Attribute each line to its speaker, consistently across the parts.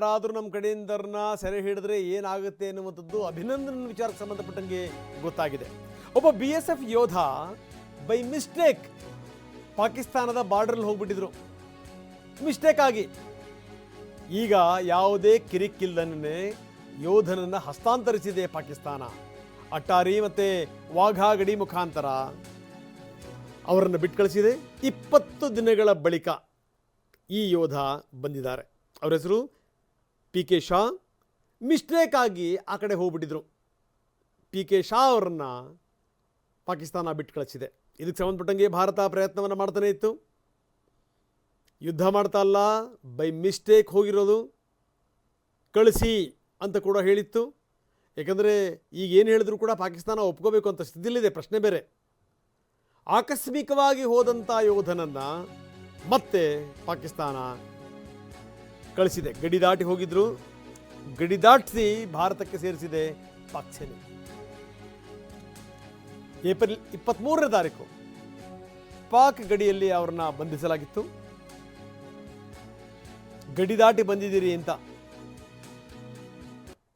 Speaker 1: ಯಾರಾದರೂ ನಮ್ಮ ಕಡೆಯಿಂದರನ್ನ ಸೆರೆ ಹಿಡಿದ್ರೆ ಏನಾಗುತ್ತೆ ಅನ್ನುವಂಥದ್ದು ಅಭಿನಂದನ್ ವಿಚಾರಕ್ಕೆ ಸಂಬಂಧಪಟ್ಟಂಗೆ ಗೊತ್ತಾಗಿದೆ. ಒಬ್ಬ BSF ಯೋಧ ಬೈ ಮಿಸ್ಟೇಕ್ ಪಾಕಿಸ್ತಾನದ ಬಾರ್ಡರ್ಲ್ಲಿ ಹೋಗ್ಬಿಟ್ಟಿದ್ರು, ಮಿಸ್ಟೇಕ್ ಆಗಿ. ಈಗ ಯಾವುದೇ ಕಿರಿಕಿಲ್ಲನ್ನೇ ಯೋಧನನ್ನು ಹಸ್ತಾಂತರಿಸಿದೆ ಪಾಕಿಸ್ತಾನ. ಅಟ್ಟಾರಿ ಮತ್ತು ವಾಘಾ ಗಡಿ ಮುಖಾಂತರ ಅವರನ್ನು ಬಿಟ್ಟು ಕಳಿಸಿದೆ. 20 ದಿನಗಳ ಬಳಿಕ ಈ ಯೋಧ ಬಂದಿದ್ದಾರೆ. ಅವರ ಹೆಸರು PK ಶಾ. ಮಿಸ್ಟೇಕ್ ಆಗಿ ಆ ಕಡೆ ಹೋಗ್ಬಿಟ್ಟಿದ್ರು. PK ಶಾ ಅವರನ್ನು ಪಾಕಿಸ್ತಾನ ಬಿಟ್ಟು ಕಳಿಸಿದೆ. ಇದಕ್ಕೆ ಸಂಬಂಧಪಟ್ಟಂಗೆ ಭಾರತ ಪ್ರಯತ್ನವನ್ನು ಮಾಡ್ತಾನೆ ಇತ್ತು. ಯುದ್ಧ ಮಾಡ್ತಾ ಅಲ್ಲ, ಬೈ ಮಿಸ್ಟೇಕ್ ಹೋಗಿರೋದು, ಕಳಿಸಿ ಅಂತ ಕೂಡ ಹೇಳಿತ್ತು. ಯಾಕಂದರೆ ಈಗ ಏನು ಹೇಳಿದ್ರು ಕೂಡ ಪಾಕಿಸ್ತಾನ ಒಪ್ಕೋಬೇಕು ಅಂತ ಸ್ಥಿತಿಯಲ್ಲಿದೆ, ಪ್ರಶ್ನೆ ಬೇರೆ. ಆಕಸ್ಮಿಕವಾಗಿ ಹೋದಂಥ ಯೋಧನನ್ನು ಮತ್ತೆ ಪಾಕಿಸ್ತಾನ ಕಳಿಸಿದೆ. ಗಡಿ ದಾಟಿ ಹೋಗಿದ್ರು, ಗಡಿ ದಾಟಿಸಿ ಭಾರತಕ್ಕೆ ಸೇರಿಸಿದೆ ಪಾಕ್ ಸೇನೆ. ಏಪ್ರಿಲ್ 23ನೇ ತಾರೀಕು ಪಾಕ್ ಗಡಿಯಲ್ಲಿ ಅವರನ್ನ ಬಂಧಿಸಲಾಗಿತ್ತು. ಗಡಿ ದಾಟಿ ಬಂದಿದ್ದೀರಿ ಅಂತ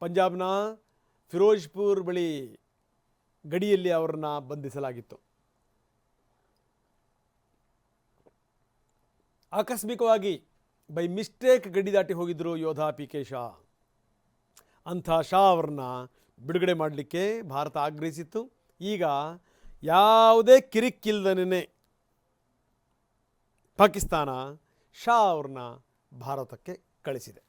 Speaker 1: ಪಂಜಾಬ್ನ ಫಿರೋಜ್ಪುರ್ ಬಳಿ ಗಡಿಯಲ್ಲಿ ಅವರನ್ನ ಬಂಧಿಸಲಾಗಿತ್ತು. ಆಕಸ್ಮಿಕವಾಗಿ ಬೈ ಮಿಸ್ಟೇಕ್ ಗಡಿ ದಾಟಿ ಹೋಗಿದ್ದರು ಯೋಧ PK ಶಾ. ಅಂಥ ಶಾ ಅವರನ್ನ ಬಿಡುಗಡೆ ಮಾಡಲಿಕ್ಕೆ ಭಾರತ ಆಗ್ರಹಿಸಿತ್ತು. ಈಗ ಯಾವುದೇ ಕಿರಿಕಿಲ್ದನೇ ಪಾಕಿಸ್ತಾನ ಶಾ ಅವ್ರನ್ನ ಭಾರತಕ್ಕೆ ಕಳಿಸಿದೆ.